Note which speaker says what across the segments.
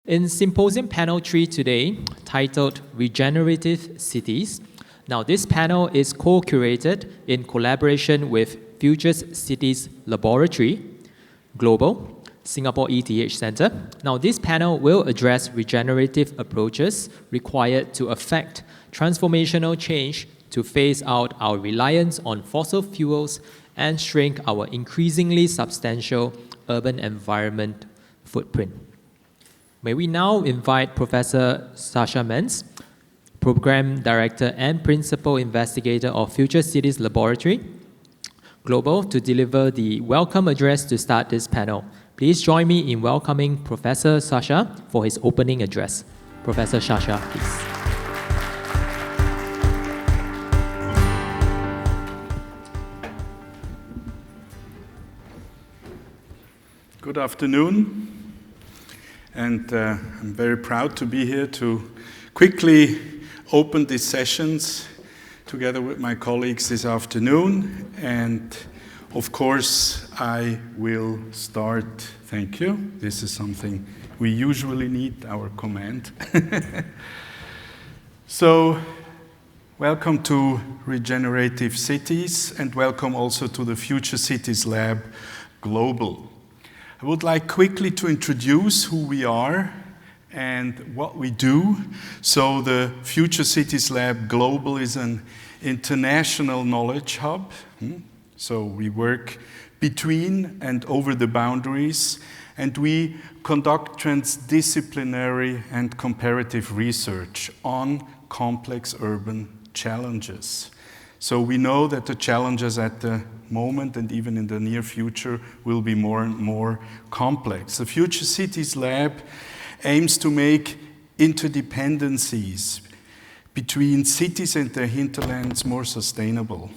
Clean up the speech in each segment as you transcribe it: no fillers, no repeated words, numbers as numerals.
Speaker 1: In Symposium Panel 3 today, titled Regenerative Cities. Now, this panel is co-curated in collaboration with Futures Cities Laboratory, Global, Singapore ETH Center. Now, this panel will address regenerative approaches required to affect transformational change to phase out our reliance on fossil fuels and shrink our increasingly substantial urban environment footprint. May we now invite Professor Sasha Mentz, Program Director and Principal Investigator of Future Cities Laboratory, Global, to deliver the welcome address to start this panel. Please join me in welcoming Professor Sasha for his opening address. Professor Sasha, please.
Speaker 2: Good afternoon. And I'm very proud to be here to quickly open these sessions together with my colleagues this afternoon. And of course, I will start. Thank you. This is something we usually need, our command. So, welcome to Regenerative Cities, and welcome also to the Future Cities Lab Global. I would like quickly to introduce who we are and what we do. So the Future Cities Lab Global is an international knowledge hub. So we work between and over the boundaries, and we conduct transdisciplinary and comparative research on complex urban challenges. So we know that the challenges at the moment and even in the near future will be more and more complex. The Future Cities Lab aims to make interdependencies between cities and their hinterlands more sustainable,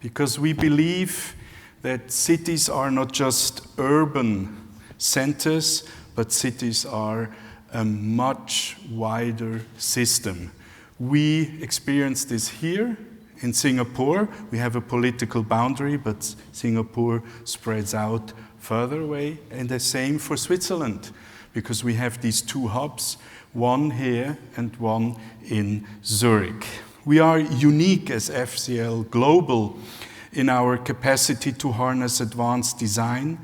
Speaker 2: because we believe that cities are not just urban centers, but cities are a much wider system. We experience this here. In Singapore, we have a political boundary, but Singapore spreads out further away. And the same for Switzerland, because we have these two hubs, one here and one in Zurich. We are unique as FCL Global in our capacity to harness advanced design,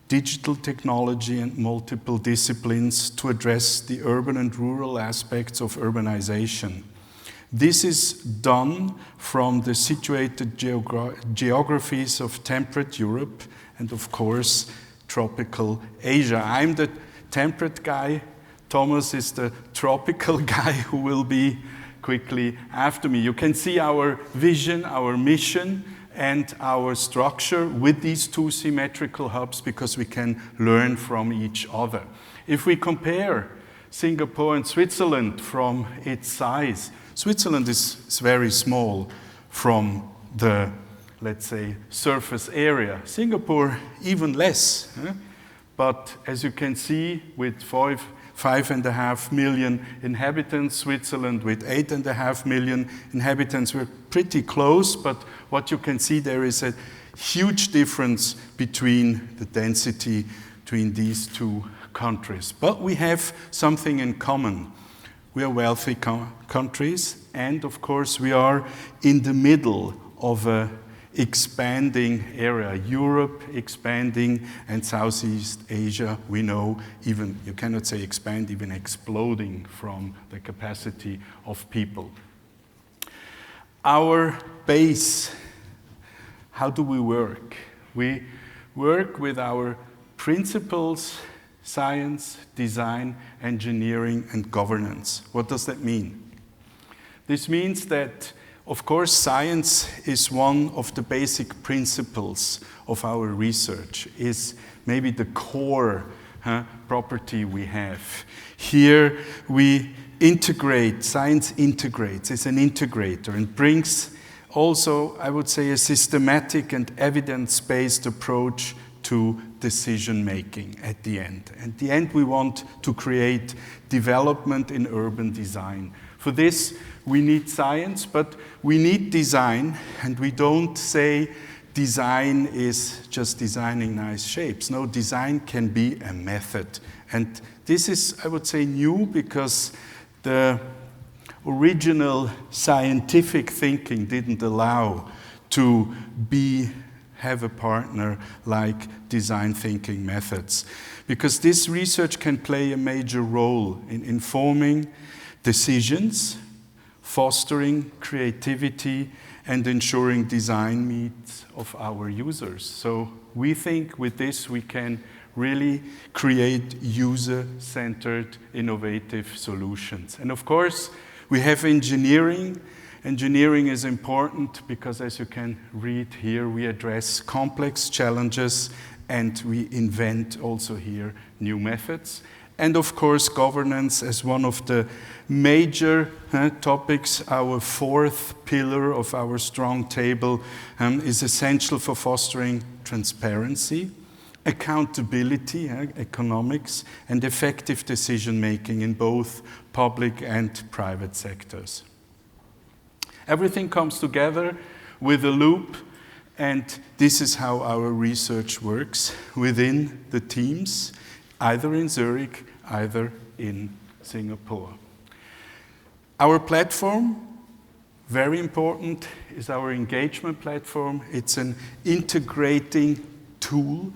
Speaker 2: digital technology, and multiple disciplines to address the urban and rural aspects of urbanization. This is done from the situated geographies of temperate Europe and, of course, tropical Asia. I'm the temperate guy. Thomas is the tropical guy who will be quickly after me. You can see our vision, our mission, and our structure with these two symmetrical hubs, because we can learn from each other. If we compare Singapore and Switzerland from its size, Switzerland is very small from the, let's say, surface area. Singapore, even less. But as you can see, with 5.5 million inhabitants, Switzerland with 8.5 million inhabitants, we're pretty close. But what you can see, there is a huge difference between the density between these two countries. But we have something in common. We are wealthy countries, and of course we are in the middle of an expanding area. Europe expanding, and Southeast Asia, we know, even, you cannot say expand, even exploding from the capacity of people. Our base, how do we work? We work with our principles: science, design, engineering, and governance. What does that mean? This means that, of course, science is one of the basic principles of our research, is maybe the core property we have. Here we integrate, science integrates, it's an integrator, and brings also, I would say, a systematic and evidence-based approach to decision-making at the end. At the end, we want to create development in urban design. For this, we need science, but we need design, and we don't say design is just designing nice shapes. No, design can be a method, and this is, I would say, new because the original scientific thinking didn't allow to have a partner like design thinking methods. Because this research can play a major role in informing decisions, fostering creativity, and ensuring design needs of our users. So we think with this we can really create user-centered, innovative solutions. And of course, we have engineering. Engineering is important because, as you can read here, we address complex challenges and we invent also here new methods. And of course, governance as one of the major topics, our fourth pillar of our strong table, is essential for fostering transparency, accountability, economics, and effective decision-making in both public and private sectors. Everything comes together with a loop, and this is how our research works within the teams, either in Zurich, either in Singapore. Our platform, very important, is our engagement platform. It's an integrating tool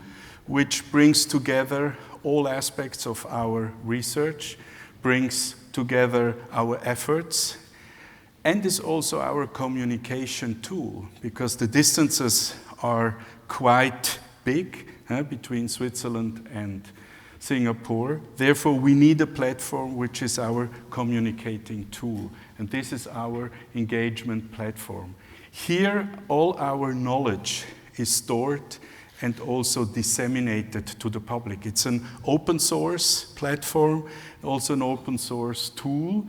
Speaker 2: which brings together all aspects of our research, brings together our efforts, and is also our communication tool, because the distances are quite big between Switzerland and Singapore. Therefore, we need a platform which is our communicating tool, and this is our engagement platform. Here, all our knowledge is stored and also disseminated to the public. It's an open source platform, also an open source tool,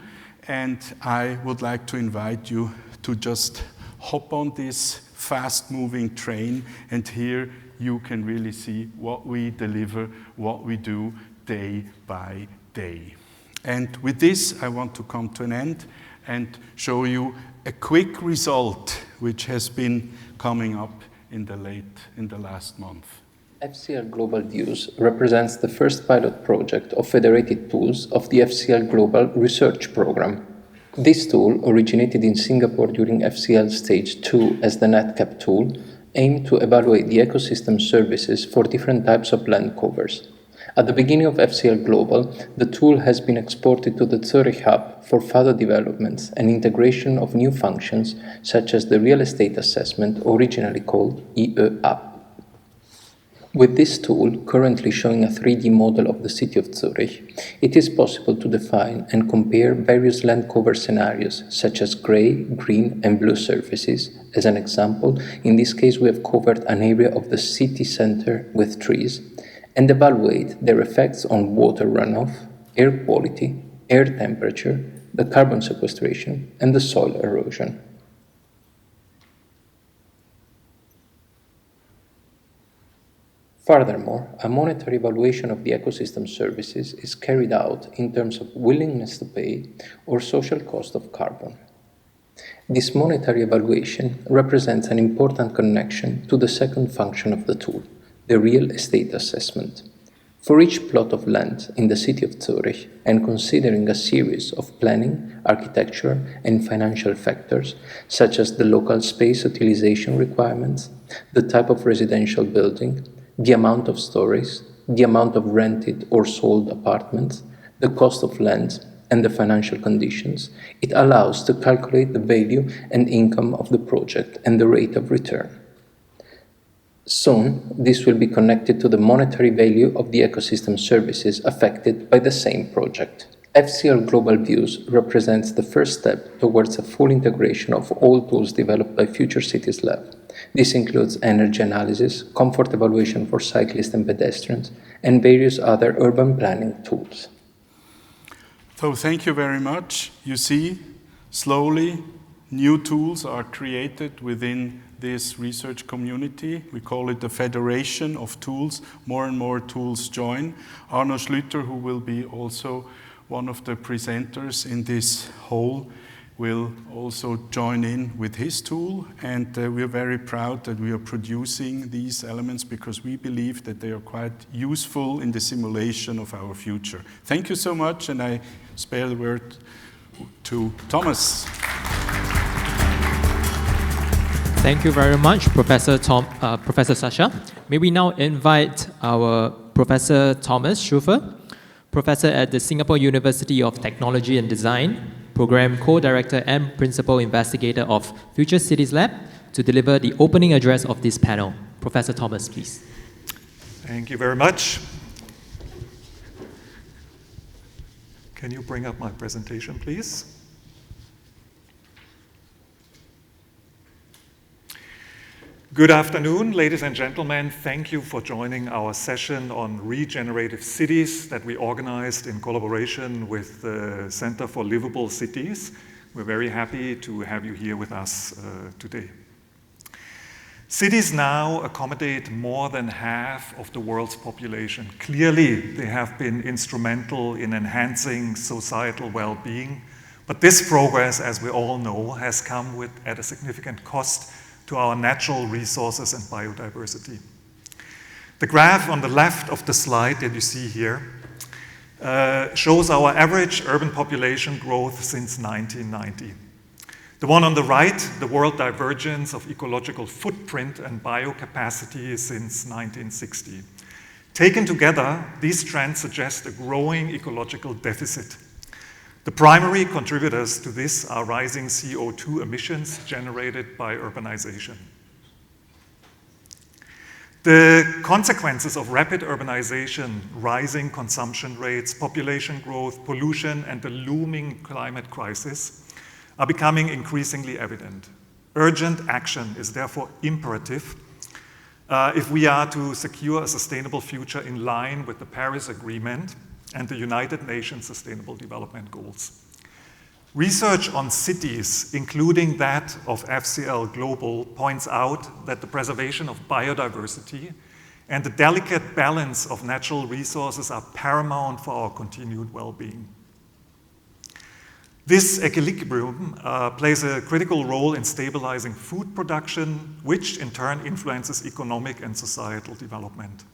Speaker 2: and I would like to invite you to just hop on this fast-moving train, and here you can really see what we deliver, what we do day by day. And with this, I want to come to an end and show you a quick result which has been coming up in the last month.
Speaker 3: FCL Global Views represents the first pilot project of federated tools of the FCL Global Research Program. This tool, originated in Singapore during FCL Stage 2 as the NetCap tool, aimed to evaluate the ecosystem services for different types of land covers. At the beginning of FCL Global, the tool has been exported to the Zurich hub for further developments and integration of new functions, such as the real estate assessment, originally called EE-App. With this tool, currently showing a 3D model of the city of Zurich, it is possible to define and compare various land cover scenarios, such as grey, green, and blue surfaces. As an example, in this case we have covered an area of the city center with trees, and evaluate their effects on water runoff, air quality, air temperature, the carbon sequestration, and the soil erosion. Furthermore, a monetary evaluation of the ecosystem services is carried out in terms of willingness to pay or social cost of carbon. This monetary evaluation represents an important connection to the second function of the tool, the real estate assessment. For each plot of land in the city of Zurich, and considering a series of planning, architecture, and financial factors, such as the local space utilization requirements, the type of residential building, the amount of stories, the amount of rented or sold apartments, the cost of land, and the financial conditions, it allows to calculate the value and income of the project and the rate of return. Soon, this will be connected to the monetary value of the ecosystem services affected by the same project. FCL Global Views represents the first step towards a full integration of all tools developed by Future Cities Lab. This includes energy analysis, comfort evaluation for cyclists and pedestrians, and various other urban planning tools.
Speaker 2: So thank you very much. You see, slowly, new tools are created within this research community. We call it the Federation of Tools. More and more tools join. Arno Schlüter, who will be also one of the presenters in this whole will also join in with his tool, and we're very proud that we are producing these elements because we believe that they are quite useful in the simulation of our future. Thank you so much, and I spare the word to Thomas.
Speaker 1: Thank you very much, Professor Sasha. May we now invite our Professor Thomas Schuffer, Professor at the Singapore University of Technology and Design, Program Co-Director and Principal Investigator of Future Cities Lab, to deliver the opening address of this panel. Professor Thomas, please.
Speaker 4: Thank you very much. Can you bring up my presentation, please? Good afternoon, ladies and gentlemen. Thank you for joining our session on regenerative cities that we organized in collaboration with the Center for Livable Cities. We're very happy to have you here with us today. Cities now accommodate more than half of the world's population. Clearly, they have been instrumental in enhancing societal well-being, but this progress, as we all know, has come at a significant cost to our natural resources and biodiversity. The graph on the left of the slide that you see here shows our average urban population growth since 1990. The one on the right, the world divergence of ecological footprint and biocapacity since 1960. Taken together, these trends suggest a growing ecological deficit. The primary contributors to this are rising CO2 emissions generated by urbanization. The consequences of rapid urbanization, rising consumption rates, population growth, pollution, and the looming climate crisis are becoming increasingly evident. Urgent action is therefore imperative if we are to secure a sustainable future in line with the Paris Agreement and the United Nations Sustainable Development Goals. Research on cities, including that of FCL Global, points out that the preservation of biodiversity and the delicate balance of natural resources are paramount for our continued well-being. This equilibrium plays a critical role in stabilizing food production, which in turn influences economic and societal development.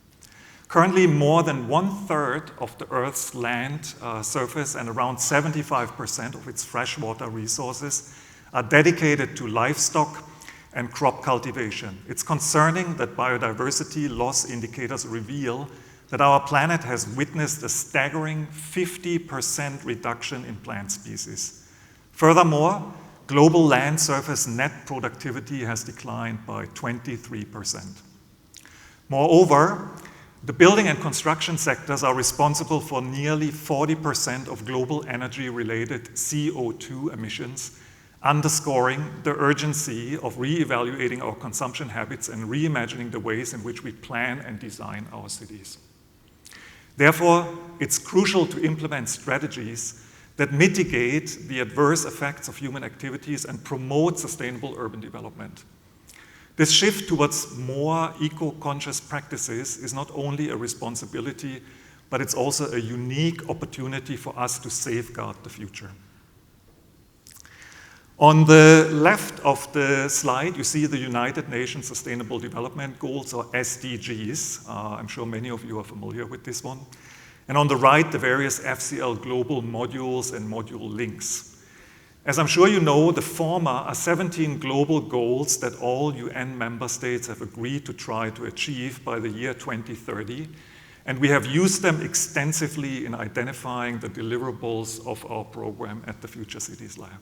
Speaker 4: Currently, more than 1/3 of the Earth's land surface and around 75% of its freshwater resources are dedicated to livestock and crop cultivation. It's concerning that biodiversity loss indicators reveal that our planet has witnessed a staggering 50% reduction in plant species. Furthermore, global land surface net productivity has declined by 23%. Moreover, the building and construction sectors are responsible for nearly 40% of global energy-related CO2 emissions, underscoring the urgency of re-evaluating our consumption habits and reimagining the ways in which we plan and design our cities. Therefore, it's crucial to implement strategies that mitigate the adverse effects of human activities and promote sustainable urban development. This shift towards more eco-conscious practices is not only a responsibility, but it's also a unique opportunity for us to safeguard the future. On the left of the slide, you see the United Nations Sustainable Development Goals, or SDGs. I'm sure many of you are familiar with this one. And on the right, the various FCL Global modules and module links. As I'm sure you know, the former are 17 global goals that all UN member states have agreed to try to achieve by the year 2030, and we have used them extensively in identifying the deliverables of our program at the Future Cities Lab.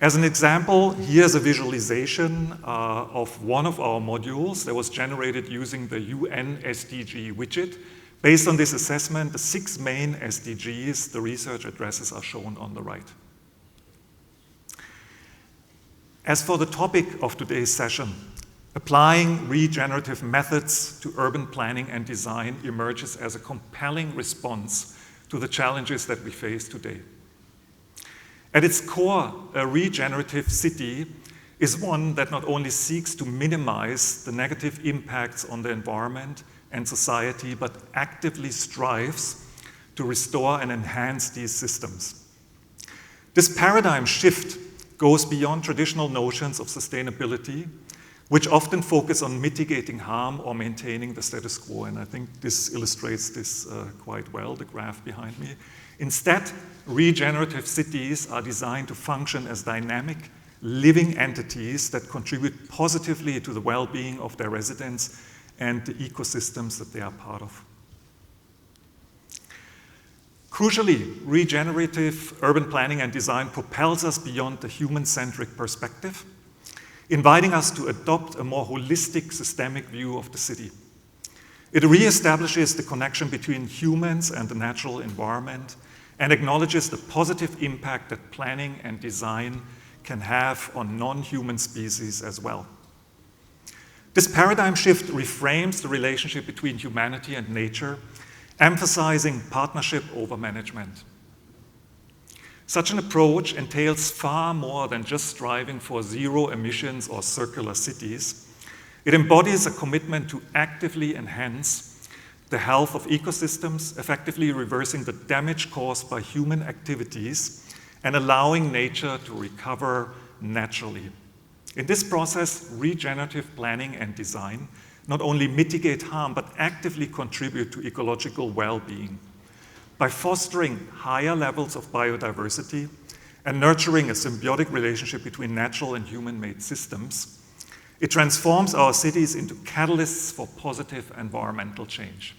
Speaker 4: As an example, here's a visualization of one of our modules that was generated using the UN SDG widget. Based on this assessment, the 6 main SDGs, the research addresses are shown on the right. As for the topic of today's session, applying regenerative methods to urban planning and design emerges as a compelling response to the challenges that we face today. At its core, a regenerative city is one that not only seeks to minimize the negative impacts on the environment and society, but actively strives to restore and enhance these systems. This paradigm shift goes beyond traditional notions of sustainability, which often focus on mitigating harm or maintaining the status quo. And I think this illustrates this quite well, the graph behind me. Instead, regenerative cities are designed to function as dynamic, living entities that contribute positively to the well-being of their residents and the ecosystems that they are part of. Crucially, regenerative urban planning and design propels us beyond the human-centric perspective, inviting us to adopt a more holistic, systemic view of the city. It reestablishes the connection between humans and the natural environment and acknowledges the positive impact that planning and design can have on non-human species as well. This paradigm shift reframes the relationship between humanity and nature, emphasizing partnership over management. Such an approach entails far more than just striving for zero emissions or circular cities. It embodies a commitment to actively enhance the health of ecosystems, effectively reversing the damage caused by human activities and allowing nature to recover naturally. In this process, regenerative planning and design not only mitigate harm, but actively contribute to ecological well-being. By fostering higher levels of biodiversity and nurturing a symbiotic relationship between natural and human-made systems, it transforms our cities into catalysts for positive environmental change.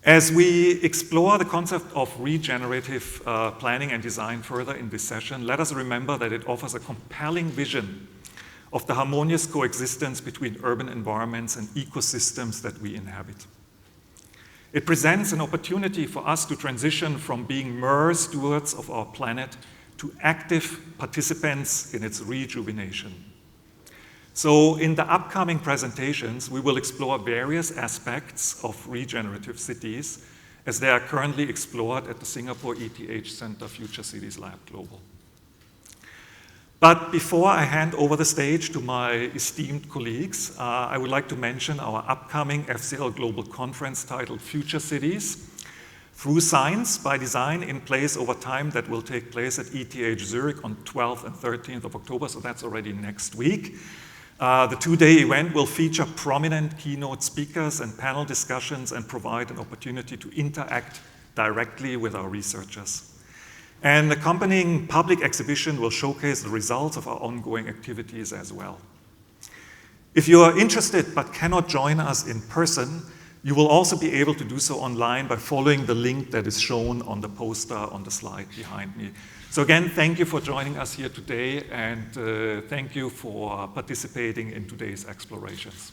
Speaker 4: As we explore the concept of regenerative planning and design further in this session, let us remember that it offers a compelling vision of the harmonious coexistence between urban environments and ecosystems that we inhabit. It presents an opportunity for us to transition from being mere stewards of our planet to active participants in its rejuvenation. So in the upcoming presentations, we will explore various aspects of regenerative cities as they are currently explored at the Singapore ETH Center Future Cities Lab Global. But before I hand over the stage to my esteemed colleagues, I would like to mention our upcoming FCL Global Conference titled Future Cities Through Science by Design in Place Over Time, that will take place at ETH Zurich on 12th and 13th of October, so that's already next week. The two-day event will feature prominent keynote speakers and panel discussions and provide an opportunity to interact directly with our researchers. An accompanying public exhibition will showcase the results of our ongoing activities as well. If you are interested but cannot join us in person, you will also be able to do so online by following the link that is shown on the poster on the slide behind me. So again, thank you for joining us here today, and thank you for participating in today's explorations.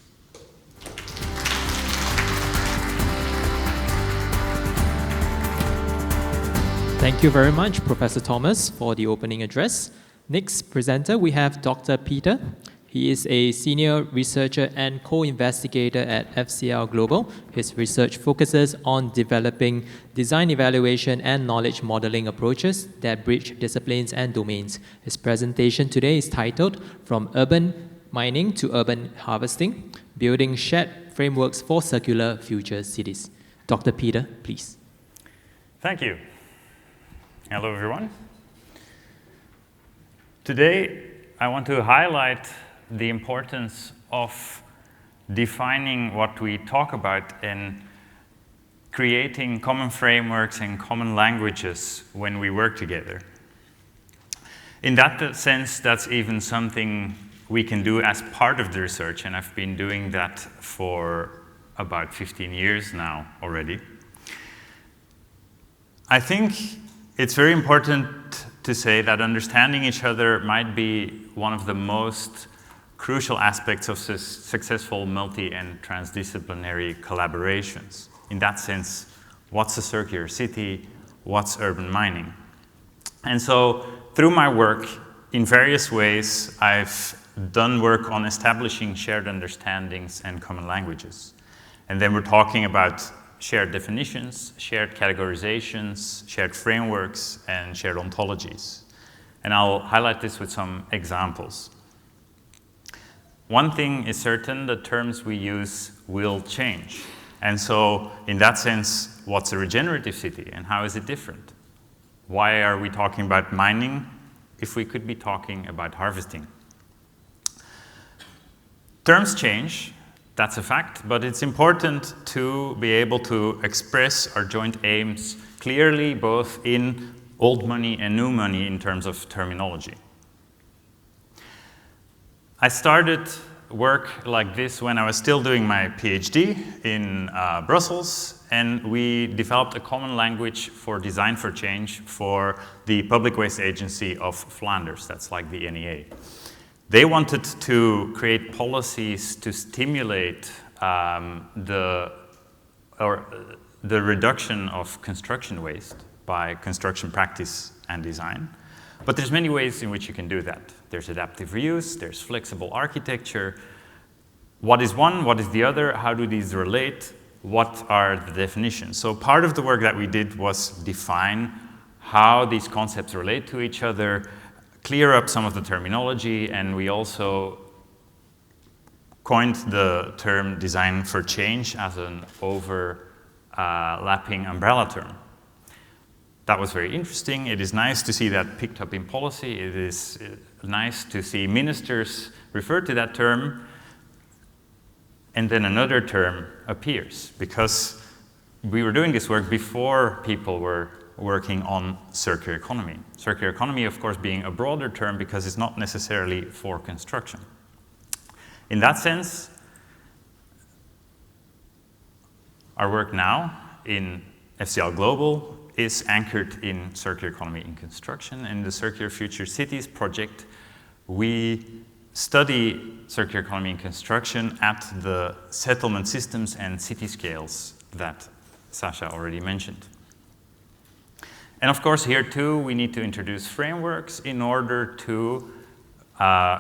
Speaker 1: Thank you very much, Professor Thomas, for the opening address. Next presenter, we have Dr. Peter. He is a senior researcher and co-investigator at FCL Global. His research focuses on developing design evaluation and knowledge modeling approaches that bridge disciplines and domains. His presentation today is titled From Urban Mining to Urban Harvesting, Building Shared Frameworks for Circular Future Cities. Dr. Peter, please.
Speaker 5: Thank you. Hello, everyone. Today, I want to highlight the importance of defining what we talk about in creating common frameworks and common languages when we work together. In that sense, that's even something we can do as part of the research, and I've been doing that for about 15 years now already. I think it's very important to say that understanding each other might be one of the most crucial aspects of successful multi- and transdisciplinary collaborations. In that sense, what's a circular city? What's urban mining? And so, through my work, in various ways, I've done work on establishing shared understandings and common languages. And then we're talking about shared definitions, shared categorizations, shared frameworks, and shared ontologies. And I'll highlight this with some examples. One thing is certain, the terms we use will change. And so, in that sense, what's a regenerative city and how is it different? Why are we talking about mining if we could be talking about harvesting? Terms change, that's a fact, but it's important to be able to express our joint aims clearly, both in old money and new money in terms of terminology. I started work like this when I was still doing my PhD in Brussels, and we developed a common language for design for change for the Public Waste Agency of Flanders, that's like the NEA. They wanted to create policies to stimulate the reduction of construction waste by construction practice and design. But there's many ways in which you can do that. There's adaptive reuse, there's flexible architecture. What is one, what is the other, how do these relate, what are the definitions? So part of the work that we did was define how these concepts relate to each other, clear up some of the terminology, and we also coined the term design for change as an overlapping umbrella term. That was very interesting. It is nice to see that picked up in policy. It is nice to see ministers refer to that term, and then another term appears, because we were doing this work before people were working on circular economy. Circular economy, of course, being a broader term because it's not necessarily for construction. In that sense, our work now in FCL Global is anchored in circular economy in construction. In the Circular Future Cities project, we study circular economy in construction at the settlement systems and city scales that Sasha already mentioned. And of course, here too, we need to introduce frameworks in order to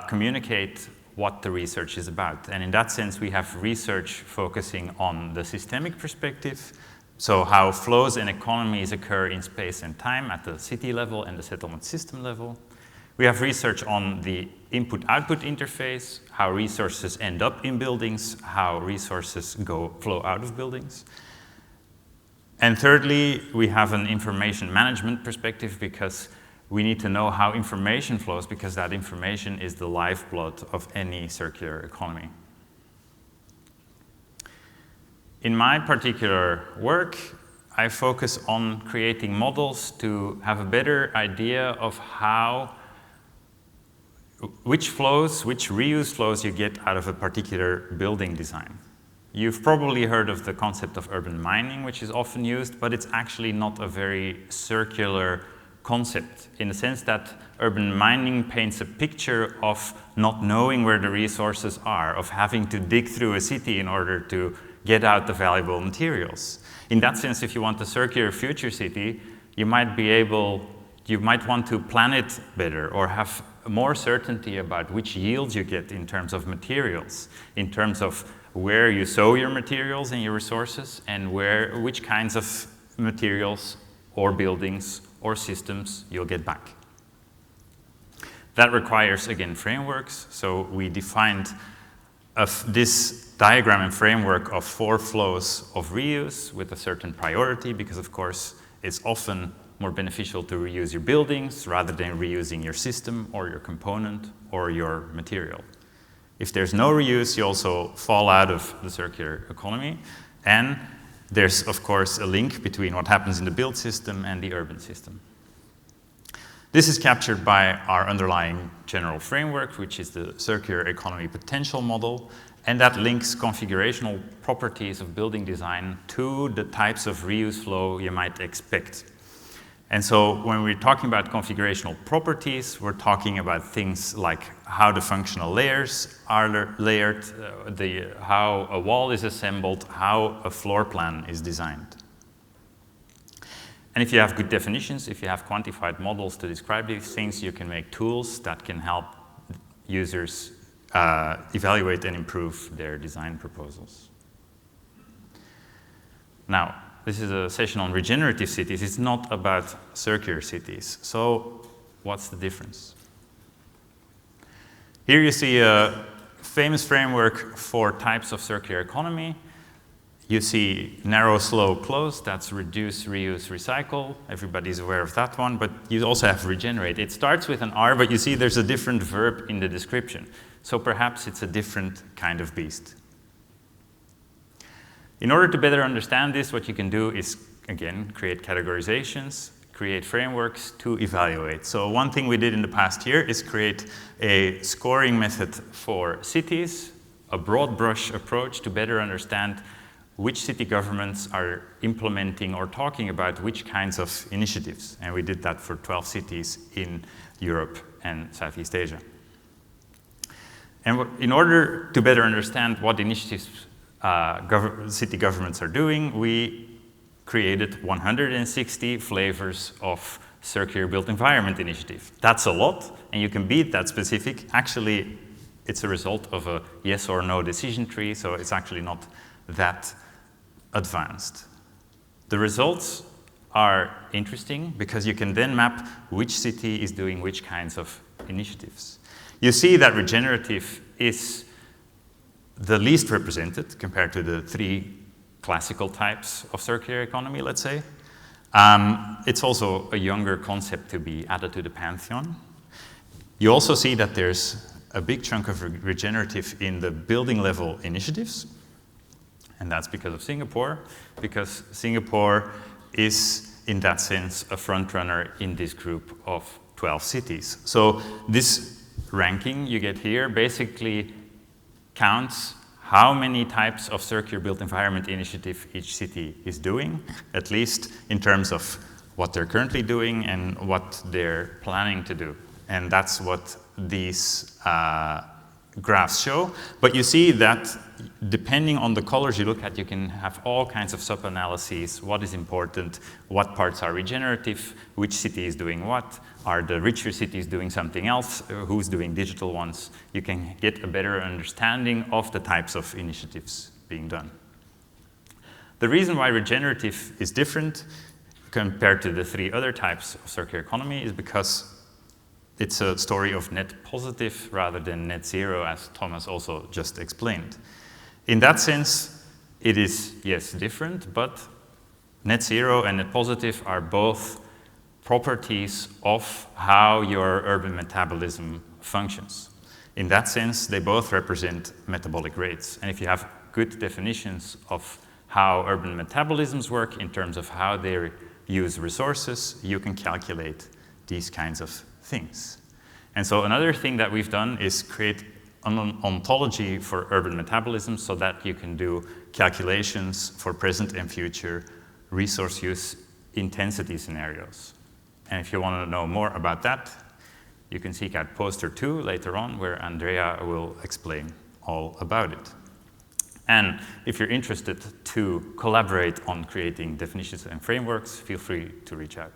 Speaker 5: communicate what the research is about. And in that sense, we have research focusing on the systemic perspective, so how flows and economies occur in space and time at the city level and the settlement system level. We have research on the input-output interface, how resources end up in buildings, how resources flow out of buildings. And thirdly, we have an information management perspective, because we need to know how information flows, because that information is the lifeblood of any circular economy. In my particular work, I focus on creating models to have a better idea of which reuse flows you get out of a particular building design. You've probably heard of the concept of urban mining, which is often used, but it's actually not a very circular concept, in the sense that urban mining paints a picture of not knowing where the resources are, of having to dig through a city in order to get out the valuable materials. In that sense, if you want a circular future city, you might want to plan it better, or have more certainty about which yields you get in terms of materials, in terms of where you sow your materials and your resources, and which kinds of materials or buildings or systems you'll get back. That requires, again, frameworks. So we defined this diagram and framework of 4 flows of reuse with a certain priority, because of course it's often more beneficial to reuse your buildings rather than reusing your system or your component or your material. If there's no reuse, you also fall out of the circular economy. And there's, of course, a link between what happens in the built system and the urban system. This is captured by our underlying general framework, which is the circular economy potential model, and that links configurational properties of building design to the types of reuse flow you might expect. And so when we're talking about configurational properties, we're talking about things like how the functional layers are layered, how a wall is assembled, how a floor plan is designed. And if you have good definitions, if you have quantified models to describe these things, you can make tools that can help users evaluate and improve their design proposals. Now, this is a session on regenerative cities. It's not about circular cities. So what's the difference? Here you see a famous framework for types of circular economy. You see narrow, slow, close. That's reduce, reuse, recycle. Everybody's aware of that one. But you also have regenerate. It starts with an R, but you see there's a different verb in the description. So perhaps it's a different kind of beast. In order to better understand this, what you can do is, again, create categorizations, create frameworks to evaluate. So one thing we did in the past year is create a scoring method for cities, a broad brush approach to better understand which city governments are implementing or talking about which kinds of initiatives. And we did that for 12 cities in Europe and Southeast Asia. And in order to better understand what initiatives city governments are doing, we created 160 flavors of circular built environment initiative. That's a lot, and you can beat that specific. Actually, it's a result of a yes or no decision tree, so it's actually not that advanced. The results are interesting because you can then map which city is doing which kinds of initiatives. You see that regenerative is the least represented compared to the 3 classical types of circular economy, let's say. It's also a younger concept to be added to the pantheon. You also see that there's a big chunk of regenerative in the building level initiatives. And that's because of Singapore, because Singapore is, in that sense, a front runner in this group of 12 cities. So this ranking you get here basically counts how many types of circular built environment initiative each city is doing, at least in terms of what they're currently doing and what they're planning to do. And that's what these graphs show. But you see that depending on the colors you look at, you can have all kinds of sub-analyses. What is important? What parts are regenerative? Which city is doing what? Are the richer cities doing something else? Who's doing digital ones? You can get a better understanding of the types of initiatives being done. The reason why regenerative is different compared to the 3 other types of circular economy is because it's a story of net positive rather than net zero, as Thomas also just explained. In that sense, it is, yes, different, but net zero and net positive are both properties of how your urban metabolism functions. In that sense, they both represent metabolic rates. And if you have good definitions of how urban metabolisms work in terms of how they use resources, you can calculate these kinds of things. And so another thing that we've done is create an ontology for urban metabolism so that you can do calculations for present and future resource use intensity scenarios. And if you want to know more about that, you can seek out poster 2 later on, where Andrea will explain all about it. And if you're interested to collaborate on creating definitions and frameworks, feel free to reach out.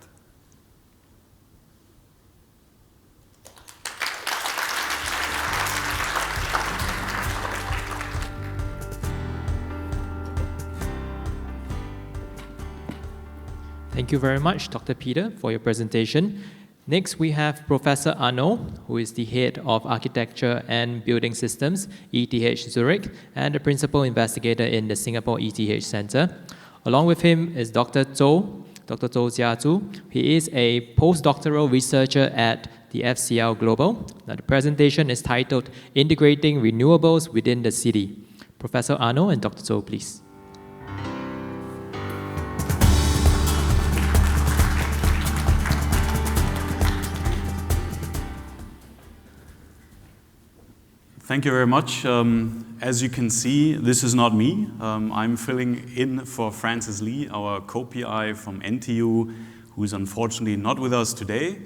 Speaker 1: Thank you very much, Dr. Peter, for your presentation. Next, we have Professor Arno, who is the head of Architecture and Building Systems, ETH Zurich, and the principal investigator in the Singapore ETH Center. Along with him is Dr. Zhou Jiazhu. He is a postdoctoral researcher at the FCL Global. Now, the presentation is titled Integrating Renewables Within the City. Professor Arno and Dr. Zhou, please.
Speaker 6: Thank you very much. As you can see, this is not me. I'm filling in for Francis Lee, our co-PI from NTU, who is unfortunately not with us today.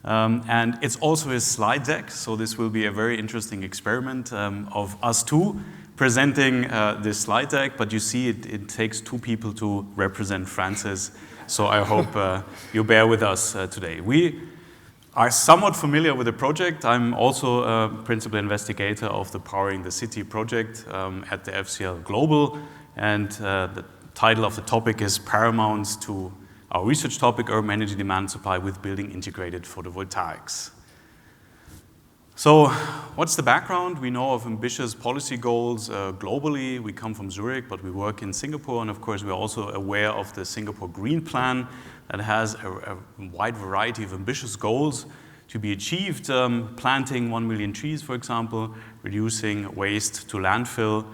Speaker 6: And it's also his slide deck, so this will be a very interesting experiment of us two presenting this slide deck. But you see, it takes 2 people to represent Francis, so I hope you bear with us today. We are somewhat familiar with the project. I'm also a principal investigator of the Powering the City project at the FCL Global, and the title of the topic is Paramount to our research topic, Urban Energy Demand Supply with Building Integrated Photovoltaics. So what's the background? We know of ambitious policy goals globally. We come from Zurich, but we work in Singapore. And of course, we're also aware of the Singapore Green Plan that has a wide variety of ambitious goals to be achieved. Planting 1 million trees, for example, reducing waste to landfill,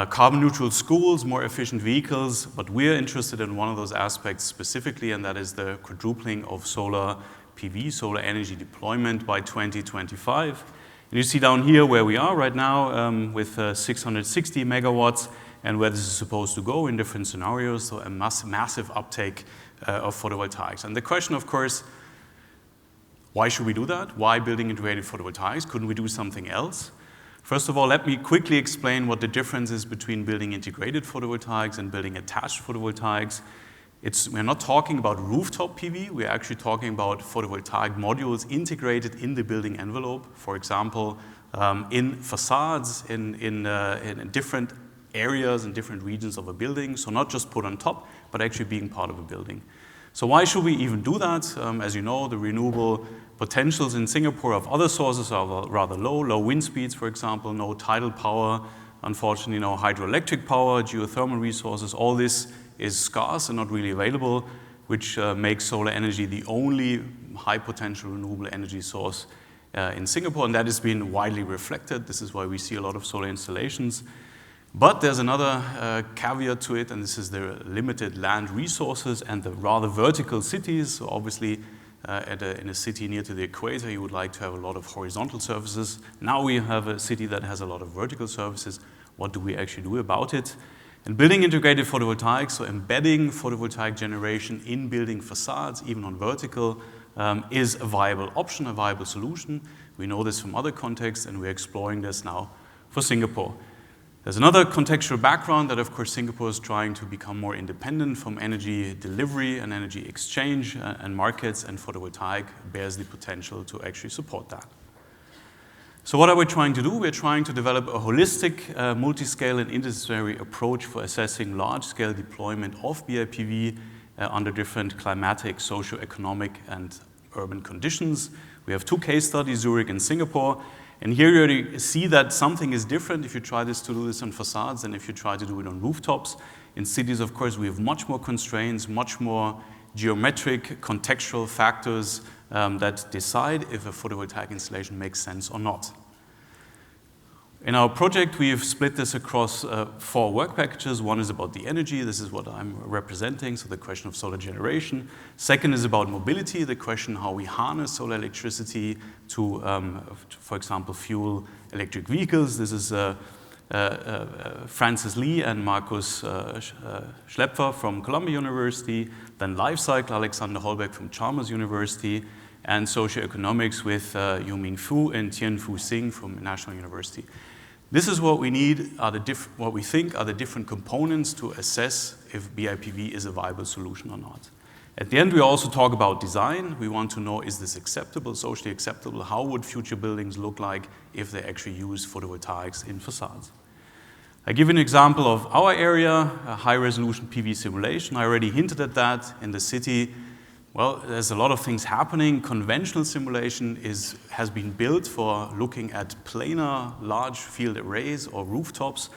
Speaker 6: carbon neutral schools, more efficient vehicles. But we're interested in one of those aspects specifically, and that is the quadrupling of solar PV, solar energy deployment by 2025. And you see down here where we are right now with 660 megawatts and where this is supposed to go in different scenarios, so a massive uptake of photovoltaics. And the question, of course, why should we do that? Why building integrated photovoltaics? Couldn't we do something else? First of all, let me quickly explain what the difference is between building integrated photovoltaics and building attached photovoltaics. We're not talking about rooftop PV, we're actually talking about photovoltaic modules integrated in the building envelope, for example, in facades, in different areas and different regions of a building, so not just put on top, but actually being part of a building. So why should we even do that? As you know, the renewable potentials in Singapore of other sources are rather low wind speeds, for example, no tidal power, unfortunately no hydroelectric power, geothermal resources, all this is scarce and not really available, which makes solar energy the only high potential renewable energy source in Singapore, and that has been widely reflected. This is why we see a lot of solar installations. But there's another caveat to it, and this is the limited land resources and the rather vertical cities. So obviously, in a city near to the equator, you would like to have a lot of horizontal surfaces. Now we have a city that has a lot of vertical surfaces. What do we actually do about it? And building integrated photovoltaics, so embedding photovoltaic generation in building facades, even on vertical, is a viable option, a viable solution. We know this from other contexts, and we're exploring this now for Singapore. There's another contextual background that, of course, Singapore is trying to become more independent from energy delivery and energy exchange and markets, and photovoltaic bears the potential to actually support that. So what are we trying to do? We're trying to develop a holistic, multi-scale and interdisciplinary approach for assessing large-scale deployment of BIPV under different climatic, socio-economic, and urban conditions. We have 2 case studies, Zurich and Singapore. And here you already see that something is different if you try to do this on facades than if you try to do it on rooftops. In cities, of course, we have much more constraints, much more geometric, contextual factors that decide if a photovoltaic installation makes sense or not. In our project, we have split this across 4 work packages. One is about the energy. This is what I'm representing, so the question of solar generation. Second is about mobility, the question how we harness solar electricity to, for example, fuel electric vehicles. This is Francis Lee and Markus Schlepfer from Columbia University. Then life cycle, Alexander Holbeck from Chalmers University. And socioeconomics with Yuming Fu and Tianfu Singh from National University. This is what we need, what we think are the different components to assess if BIPV is a viable solution or not. At the end, we also talk about design. We want to know, is this acceptable, socially acceptable? How would future buildings look like if they actually use photovoltaics in facades? I give an example of our area, a high-resolution PV simulation. I already hinted at that in the city. Well, there's a lot of things happening. Conventional simulation has been built for looking at planar large field arrays or rooftops,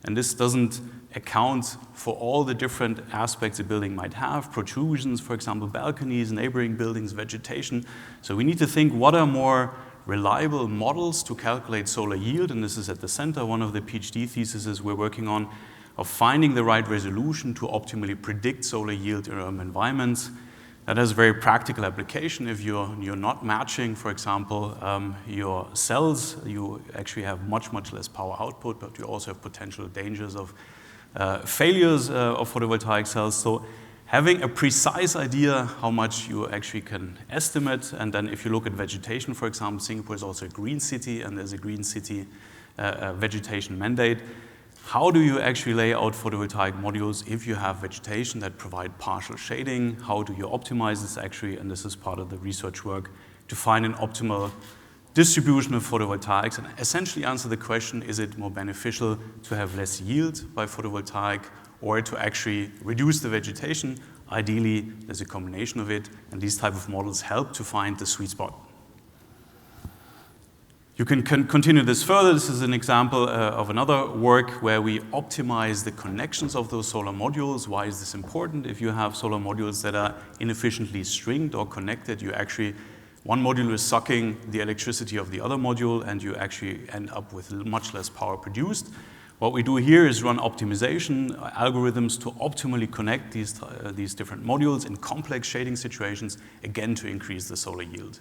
Speaker 6: and this doesn't account for all the different aspects a building might have, protrusions, for example, balconies, neighboring buildings, vegetation. So we need to think what are more reliable models to calculate solar yield, and this is at the center, one of the PhD theses we're working on, of finding the right resolution to optimally predict solar yield in urban environments. That has a very practical application. If you're not matching, for example, your cells, you actually have much less power output, but you also have potential dangers of failures of photovoltaic cells. So having a precise idea how much you actually can estimate, and then if you look at vegetation, for example, Singapore is also a green city, and there's a green city vegetation mandate. How do you actually lay out photovoltaic modules if you have vegetation that provide partial shading? How do you optimize this actually? And this is part of the research work to find an optimal distribution of photovoltaics and essentially answer the question, is it more beneficial to have less yield by photovoltaic or to actually reduce the vegetation? Ideally, there's a combination of it, and these type of models help to find the sweet spot. You can continue this further. This is an example of another work where we optimize the connections of those solar modules. Why is this important? If you have solar modules that are inefficiently stringed or connected, you actually, one module is sucking the electricity of the other module, and you actually end up with much less power produced. What we do here is run optimization algorithms to optimally connect these different modules in complex shading situations, again to increase the solar yield.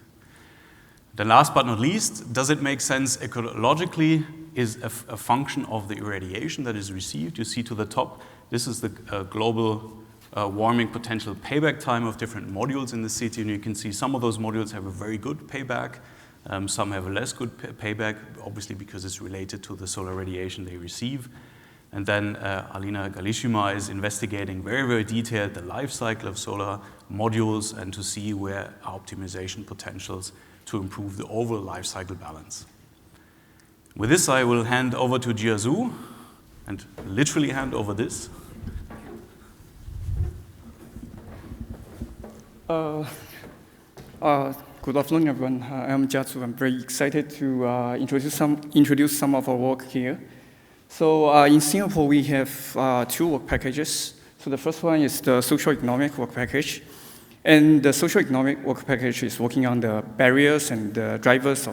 Speaker 6: Then last but not least, does it make sense ecologically is a function of the irradiation that is received. You see to the top, this is the global warming potential payback time of different modules in the city, and you can see some of those modules have a very good payback. Some have a less good payback, obviously because it's related to the solar radiation they receive. And then Alina Galishima is investigating very, very detailed the life cycle of solar modules and to see where are optimization potentials to improve the overall life cycle balance. With this, I will hand over to Jiazhu and literally hand over this.
Speaker 7: Good afternoon, everyone. I'm Jiazhu. I'm very excited to introduce some of our work here. So in Singapore, we have two work packages. So the first one is the socio-economic work package. And the socio-economic work package is working on the barriers and the drivers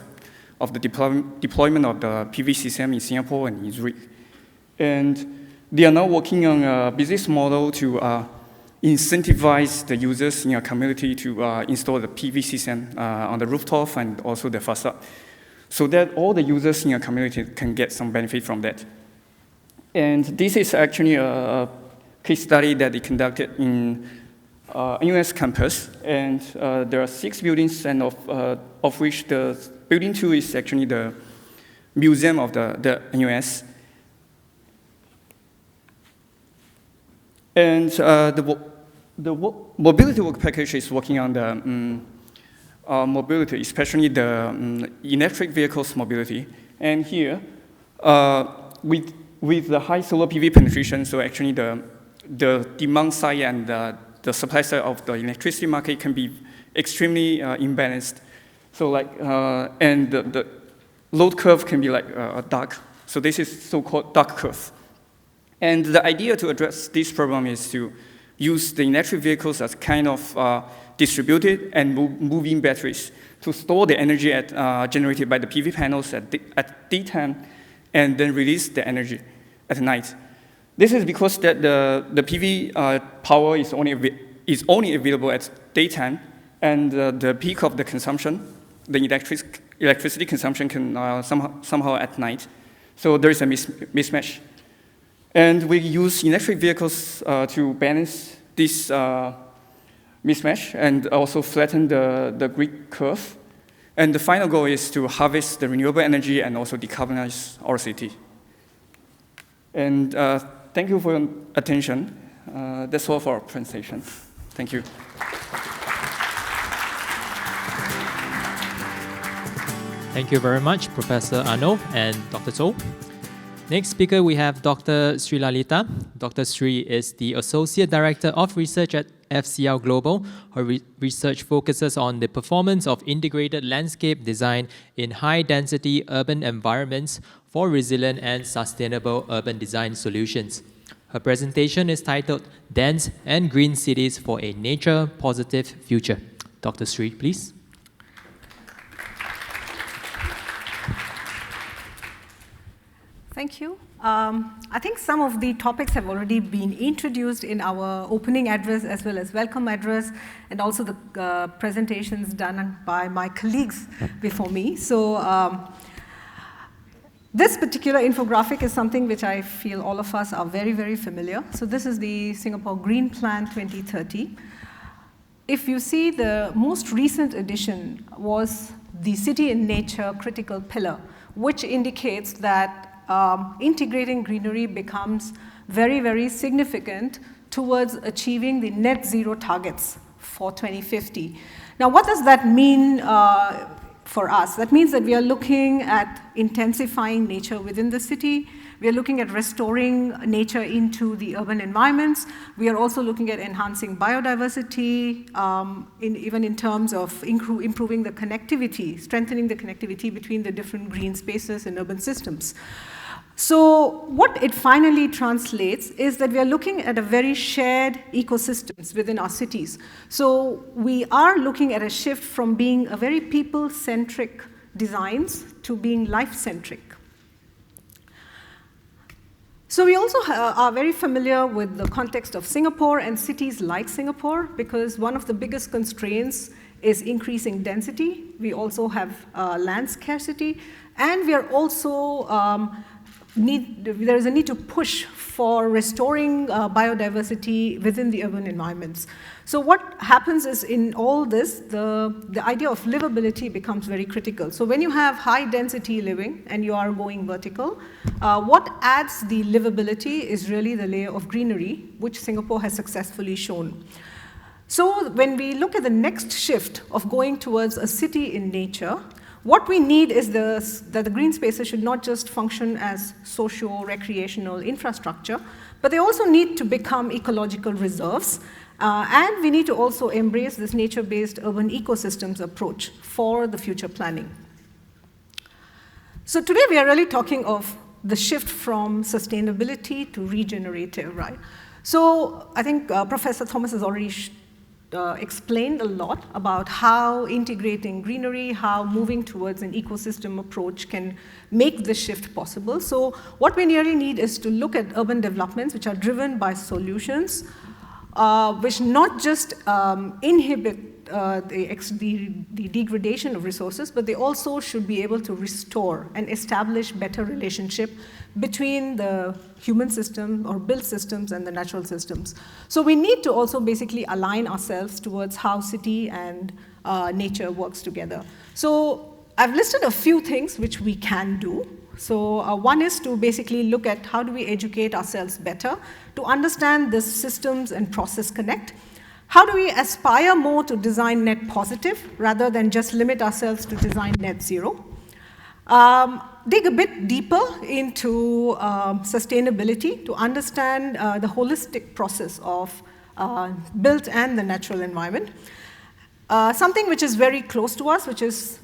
Speaker 7: of the deployment of the PV system in Singapore and Israel. And they are now working on a business model to incentivize the users in a community to install the PV system on the rooftop and also the facade, so that all the users in a community can get some benefit from that. And this is actually a case study that they conducted in NUS campus, and there are 6 buildings, and of which the building 2 is actually the museum of the NUS. And the mobility work package is working on the mobility, especially the electric vehicles mobility. And here, with the high solar PV penetration, so actually the demand side and the supply side of the electricity market can be extremely imbalanced. So and the load curve can be dark. So this is so-called dark curve. And the idea to address this problem is to use the electric vehicles as kind of distributed and moving batteries to store the energy generated by the PV panels at daytime and then release the energy at night. This is because that the PV power is only available at daytime, and the peak of the consumption, the electricity consumption, can somehow at night. So there is a mismatch. And we use electric vehicles to balance this mismatch and also flatten the grid curve. And the final goal is to harvest the renewable energy and also decarbonize our city. And thank you for your attention. That's all for our presentation. Thank you.
Speaker 1: Thank you very much, Professor Arno and Dr. To. Next speaker, we have Dr. Sri Lalita. Dr. Sri is the Associate Director of Research at FCL Global. Her research focuses on the performance of integrated landscape design in high-density urban environments for resilient and sustainable urban design solutions. Her presentation is titled Dense and Green Cities for a Nature-Positive Future. Dr. Sri, please.
Speaker 8: Thank you. I think some of the topics have already been introduced in our opening address as well as welcome address, and also the presentations done by my colleagues before me. So this particular infographic is something which I feel all of us are very, very familiar. So this is the Singapore Green Plan 2030. If you see, the most recent edition was the City in Nature Critical Pillar, which indicates that integrating greenery becomes very, very significant towards achieving the net zero targets for 2050. Now, what does that mean for us. That means that we are looking at intensifying nature within the city. We are looking at restoring nature into the urban environments. We are also looking at enhancing biodiversity, even in terms of improving the connectivity, strengthening the connectivity between the different green spaces and urban systems. So what it finally translates is that we are looking at a very shared ecosystems within our cities. So we are looking at a shift from being a very people-centric designs to being life-centric. So we also are very familiar with the context of Singapore and cities like Singapore, because one of the biggest constraints is increasing density. We also have land scarcity, and we are also there is a need to push for restoring biodiversity within the urban environments. So what happens is in all this, the idea of livability becomes very critical. So when you have high density living and you are going vertical, what adds the livability is really the layer of greenery, which Singapore has successfully shown. So when we look at the next shift of going towards a city in nature, what we need is that the green spaces should not just function as socio-recreational infrastructure, but they also need to become ecological reserves. And we need to also embrace this nature-based urban ecosystems approach for the future planning. So today we are really talking of the shift from sustainability to regenerative, right? So I think Professor Thomas has already explained a lot about how integrating greenery, how moving towards an ecosystem approach can make this shift possible. So what we really need is to look at urban developments which are driven by solutions which not just inhibit the degradation of resources, but they also should be able to restore and establish better relationship between the human system or built systems and the natural systems. So we need to also basically align ourselves towards how city and nature works together. So I've listed a few things which we can do. So one is to basically look at how do we educate ourselves better to understand the systems and process connect. How do we aspire more to design net positive rather than just limit ourselves to design net zero? Dig a bit deeper into sustainability to understand the holistic process of built and the natural environment. Something which is very close to us, which is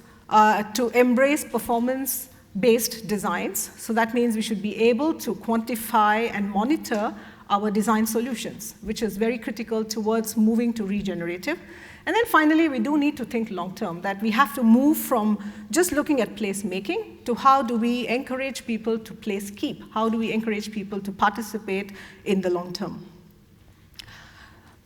Speaker 8: to embrace performance-based designs. So that means we should be able to quantify and monitor our design solutions, which is very critical towards moving to regenerative. And then finally, we do need to think long-term, that we have to move from just looking at placemaking to how do we encourage people to place keep? How do we encourage people to participate in the long term?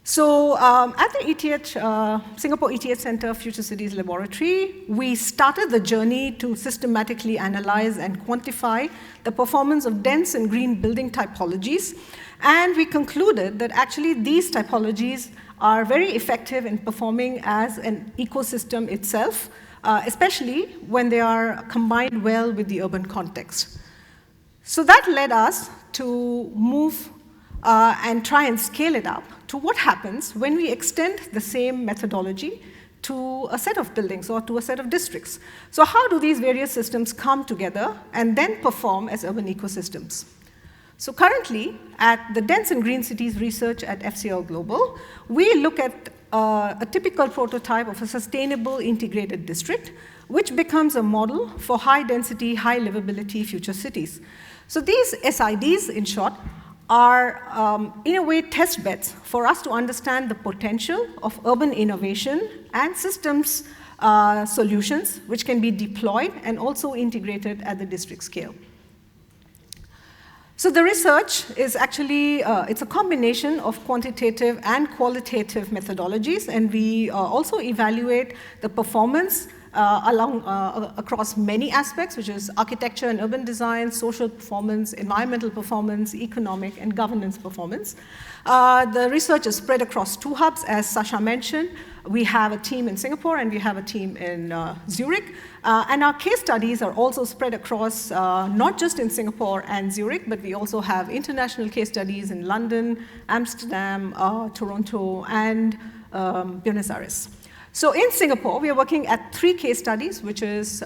Speaker 8: So at the ETH, Singapore ETH Center Future Cities Laboratory, we started the journey to systematically analyze and quantify the performance of dense and green building typologies. And we concluded that actually these typologies are very effective in performing as an ecosystem itself, especially when they are combined well with the urban context. So that led us to move and try and scale it up to what happens when we extend the same methodology to a set of buildings or to a set of districts. So how do these various systems come together and then perform as urban ecosystems? So currently, at the Dense and Green Cities Research at FCL Global, we look at a typical prototype of a sustainable integrated district, which becomes a model for high-density, high-livability future cities. So these SIDs, in short, are, in a way, test beds for us to understand the potential of urban innovation and systems solutions, which can be deployed and also integrated at the district scale. So the research is actually, it's a combination of quantitative and qualitative methodologies, and we also evaluate the performance across many aspects, which is architecture and urban design, social performance, environmental performance, economic, and governance performance. The research is spread across 2 hubs, as Sasha mentioned. We have a team in Singapore and we have a team in Zurich. And our case studies are also spread across not just in Singapore and Zurich, but we also have international case studies in London, Amsterdam, Toronto, and Buenos Aires. So in Singapore, we are working at 3 case studies, which is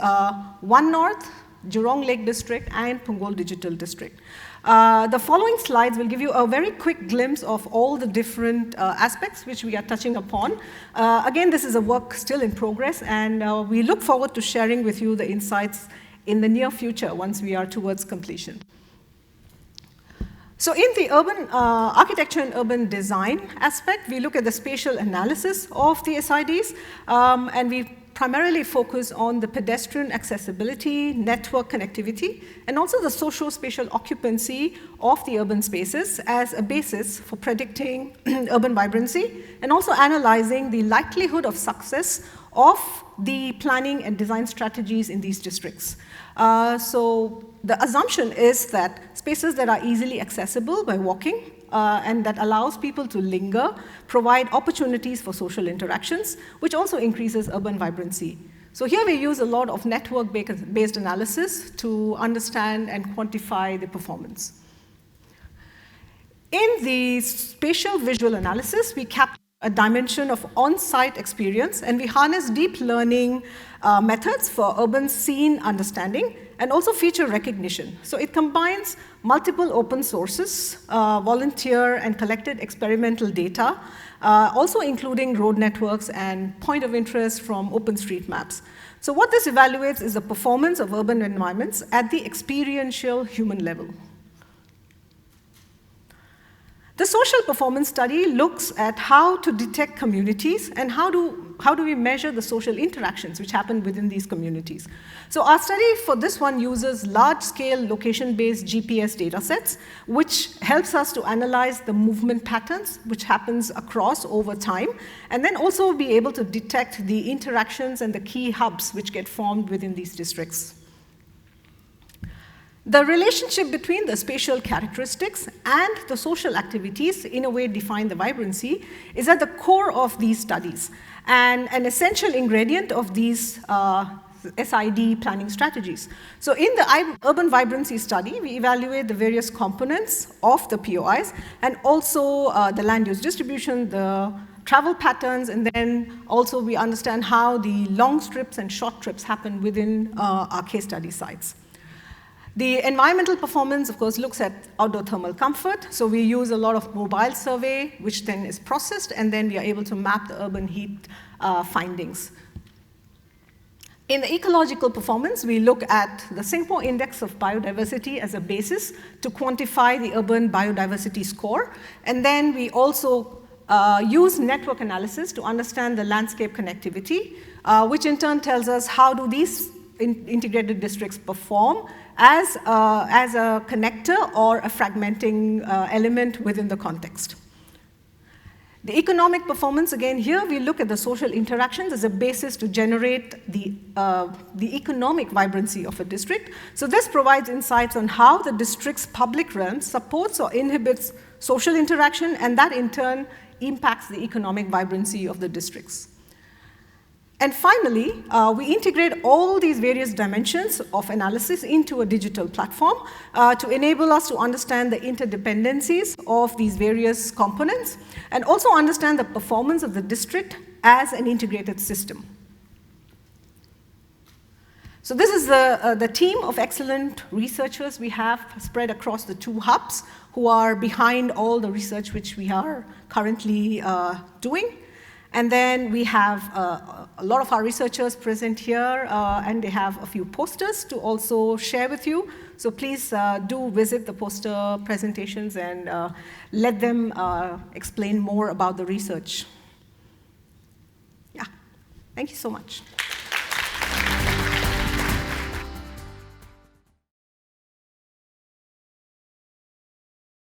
Speaker 8: One North, Jurong Lake District, and Punggol Digital District. The following slides will give you a very quick glimpse of all the different aspects which we are touching upon. Again, this is a work still in progress, and we look forward to sharing with you the insights in the near future once we are towards completion. So in the urban architecture and urban design aspect, we look at the spatial analysis of the SIDs, and we primarily focus on the pedestrian accessibility, network connectivity, and also the socio-spatial occupancy of the urban spaces as a basis for predicting urban vibrancy, and also analyzing the likelihood of success of the planning and design strategies in these districts. So the assumption is that spaces that are easily accessible by walking and that allows people to linger provide opportunities for social interactions, which also increases urban vibrancy. So here we use a lot of network-based analysis to understand and quantify the performance. In the spatial visual analysis, we capture a dimension of on-site experience, and we harness deep learning methods for urban scene understanding and also feature recognition. So it combines multiple open sources, volunteer and collected experimental data, also including road networks and point of interest from OpenStreetMaps. So what this evaluates is the performance of urban environments at the experiential human level. The social performance study looks at how to detect communities and how do we measure the social interactions which happen within these communities. So our study for this one uses large-scale location-based GPS data sets, which helps us to analyze the movement patterns which happens across over time, and then also be able to detect the interactions and the key hubs which get formed within these districts. The relationship between the spatial characteristics and the social activities in a way define the vibrancy is at the core of these studies and an essential ingredient of these SID planning strategies. So in the urban vibrancy study, we evaluate the various components of the POIs and also the land use distribution, the travel patterns, and then also we understand how the long trips and short trips happen within our case study sites. The environmental performance, of course, looks at outdoor thermal comfort. So we use a lot of mobile survey, which then is processed, and then we are able to map the urban heat findings. In the ecological performance, we look at the Singapore Index of Biodiversity as a basis to quantify the urban biodiversity score. And then we also use network analysis to understand the landscape connectivity, which in turn tells us how do these integrated districts perform as a connector or a fragmenting element within the context. The economic performance, again, here we look at the social interactions as a basis to generate the economic vibrancy of a district. So this provides insights on how the district's public realm supports or inhibits social interaction, and that in turn impacts the economic vibrancy of the districts. And finally, we integrate all these various dimensions of analysis into a digital platform to enable us to understand the interdependencies of these various components and also understand the performance of the district as an integrated system. So this is the team of excellent researchers we have spread across the 2 hubs who are behind all the research which we are currently doing. And then we have a lot of our researchers present here, and they have a few posters to also share with you. So please do visit the poster presentations and let them explain more about the research. Yeah, thank you so much.